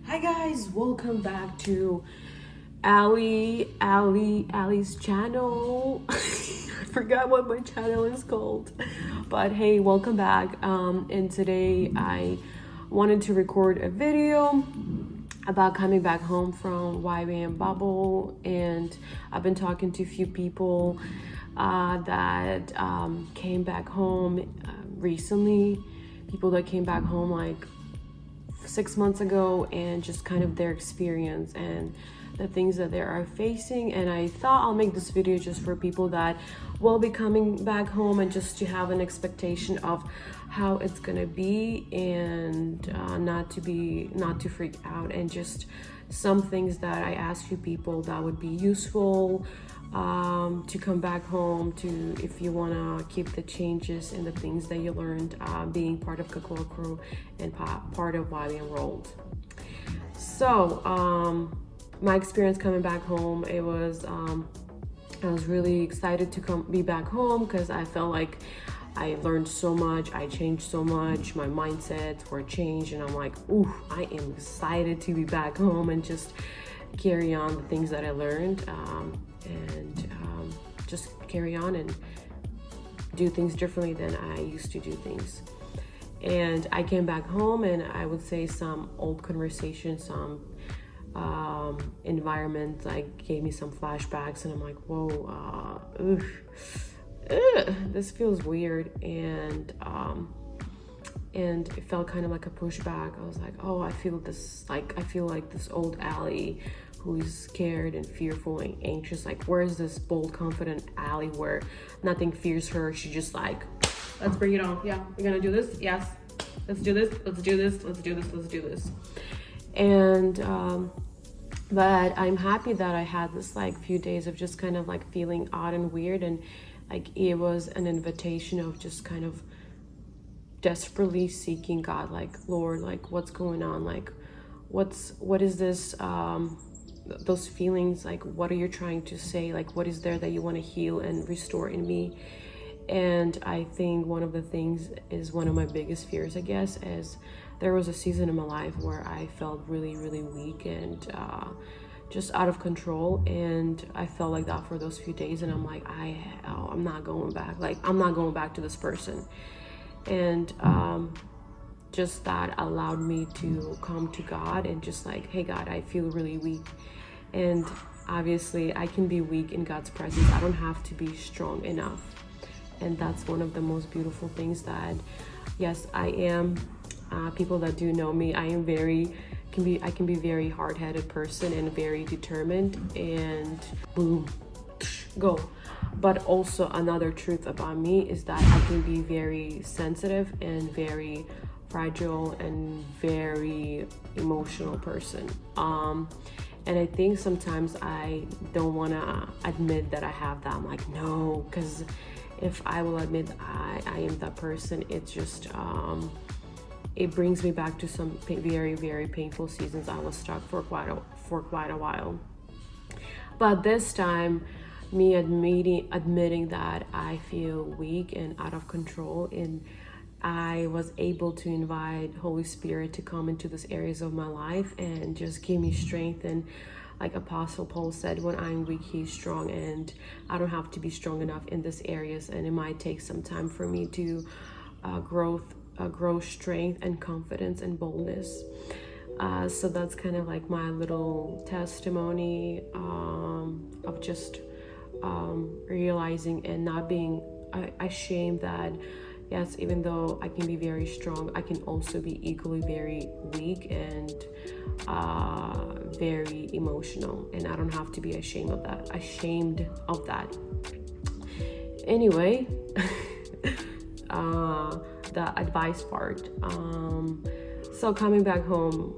Hi guys, welcome back to Ali's channel. I forgot what my channel is called, but hey, welcome back. And today I wanted to record a video about coming back home from YWAM bubble, and I've been talking to a few people that came back home recently. People that came back home like 6 months ago, and just kind of their experience and the things that they are facing. And I thought I'll make this video just for people that will be coming back home, and just to have an expectation of how it's gonna be, and not to freak out, and just some things that I ask you people that would be useful to come back home to, if you want to keep the changes and the things that you learned being part of Cocoa Crew and part of YWAM Rolled. So my experience coming back home, I was really excited to be back home, because I felt like I learned so much, I changed so much, my mindsets were changed, and I'm like, ooh, I am excited to be back home and just carry on the things that I learned, and just carry on and do things differently than I used to do things. And I came back home, and I would say some old conversations, some environment like gave me some flashbacks, and I'm like, whoa, this feels weird, and it felt kind of like a pushback. I was like, oh, I feel like this old Ali who's scared and fearful and anxious. Like, where's this bold, confident Ali where nothing fears her? She just like, let's bring it on. Yeah, we're gonna do this. Yes, let's do this. Let's do this. Let's do this. Let's do this. And but I'm happy that I had this like few days of just kind of like feeling odd and weird, and like it was an invitation of just kind of desperately seeking God, like, Lord, like, what's going on? Like, what is this, those feelings, like, what are you trying to say? Like, what is there that you want to heal and restore in me? And I think one of the things is one of my biggest fears, I guess, is there was a season in my life where I felt really, really weak and just out of control, and I felt like that for those few days, and I'm like, I'm not going back. Like, I'm not going back to this person. And just that allowed me to come to God and just like, hey God, I feel really weak. And obviously I can be weak in God's presence. I don't have to be strong enough. And that's one of the most beautiful things, that yes, I am, people that do know me, I can be very hard-headed person and very determined, and boom, go. But also another truth about me is that I can be very sensitive and very fragile and very emotional person. And I think sometimes I don't want to admit that I have that. I'm like, no, because if I will admit I am that person, it's just it brings me back to some very, very painful seasons. I was stuck for quite a while. But this time, me admitting that I feel weak and out of control, and I was able to invite Holy Spirit to come into these areas of my life and just give me strength. And like Apostle Paul said, when I'm weak, he's strong, and I don't have to be strong enough in these areas, and it might take some time for me to grow strength and confidence and boldness. So that's kind of like my little testimony of just realizing and not being ashamed that yes, even though I can be very strong, I can also be equally very weak and very emotional, and I don't have to be ashamed of that. Anyway, the advice part. So coming back home,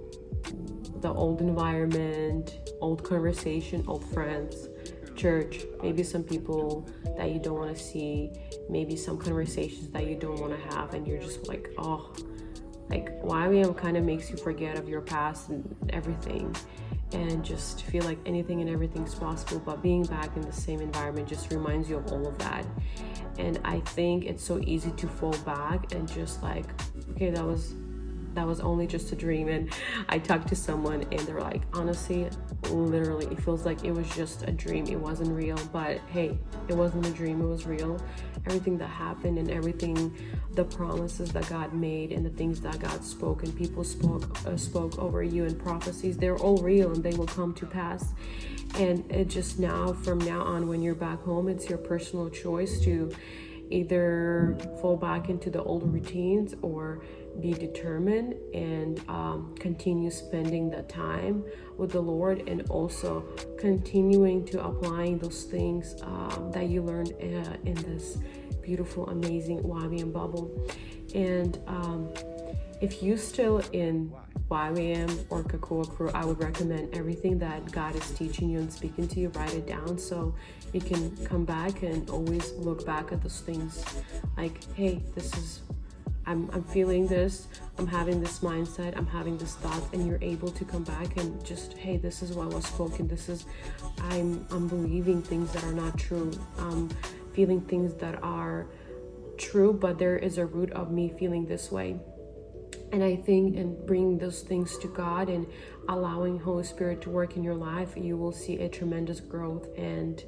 the old environment, old conversation, old friends, church, maybe some people that you don't want to see, maybe some conversations that you don't want to have, and you're just like, oh, like YWAM kind of makes you forget of your past and everything, and just feel like anything and everything's possible. But being back in the same environment just reminds you of all of that. And I think it's so easy to fall back and just like, okay, that was that was only just a dream. And I talked to someone and they're like, honestly, literally, it feels like it was just a dream. It wasn't real. But hey, it wasn't a dream, it was real. Everything that happened and everything, the promises that God made and the things that God spoke and people spoke over you, and prophecies, they're all real and they will come to pass. And it just now, from now on, when you're back home, it's your personal choice to either fall back into the old routines or be determined and continue spending that time with the Lord, and also continuing to applying those things that you learned in this beautiful, amazing YWAM bubble. And if you still in YWAM or Kakua Crew, I would recommend everything that God is teaching you and speaking to you, write it down so you can come back and always look back at those things like, hey, this is, I'm feeling this, I'm having this mindset, I'm having this thought, and you're able to come back and just, hey, this is what was spoken, this is, I'm believing things that are not true, I'm feeling things that are true, but there is a root of me feeling this way. And I think in bringing those things to God and allowing Holy Spirit to work in your life, you will see a tremendous growth. And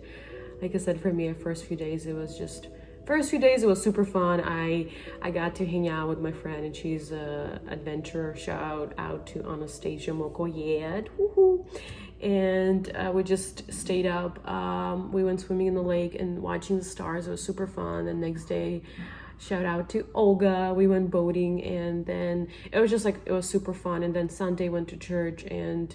like I said, for me, the first few days it was super fun. I got to hang out with my friend, and she's a adventurer. Shout out to Anastasia Mokoyed. And we just stayed up. We went swimming in the lake and watching the stars. It was super fun. The next day, shout out to Olga, we went boating, and then it was just like, it was super fun. And then Sunday went to church, and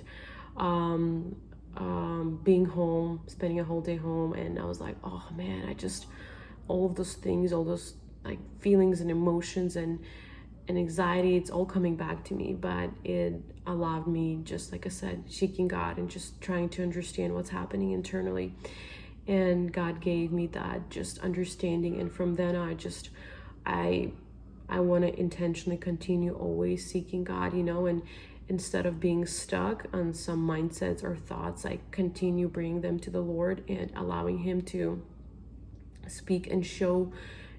being home, spending a whole day home, and I was like, oh man, all of those things, all those like feelings and emotions and anxiety, it's all coming back to me. But it allowed me, just like I said, seeking God and just trying to understand what's happening internally. And God gave me that just understanding, and from then on, I want to intentionally continue always seeking God, and instead of being stuck on some mindsets or thoughts, I continue bringing them to the Lord and allowing Him to speak and show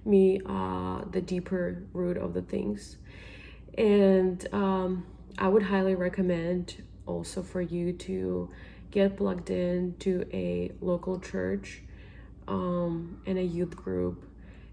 me the deeper root of the things. And I would highly recommend also for you to get plugged in to a local church and a youth group.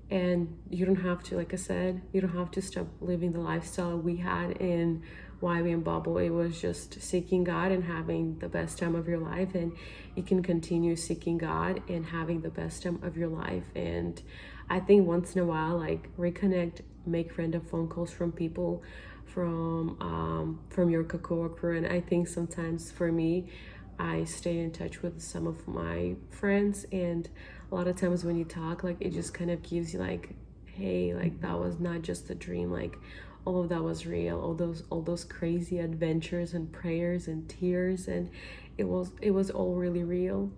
And you don't have to, like I said, you don't have to stop living the lifestyle we had in YWAM bubble. It was just seeking God and having the best time of your life, and you can continue seeking God and having the best time of your life. And I think once in a while, like, reconnect, make random phone calls from people from your Kakua crew. And I think sometimes for me, I stay in touch with some of my friends, and a lot of times when you talk, like, it just kind of gives you like, hey, like, that was not just a dream, like all of that was real, all those crazy adventures and prayers and tears, and it was all really real.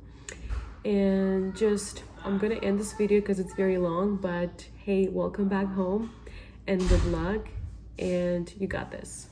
And just, I'm gonna end this video because it's very long, but hey, welcome back home and good luck, and you got this.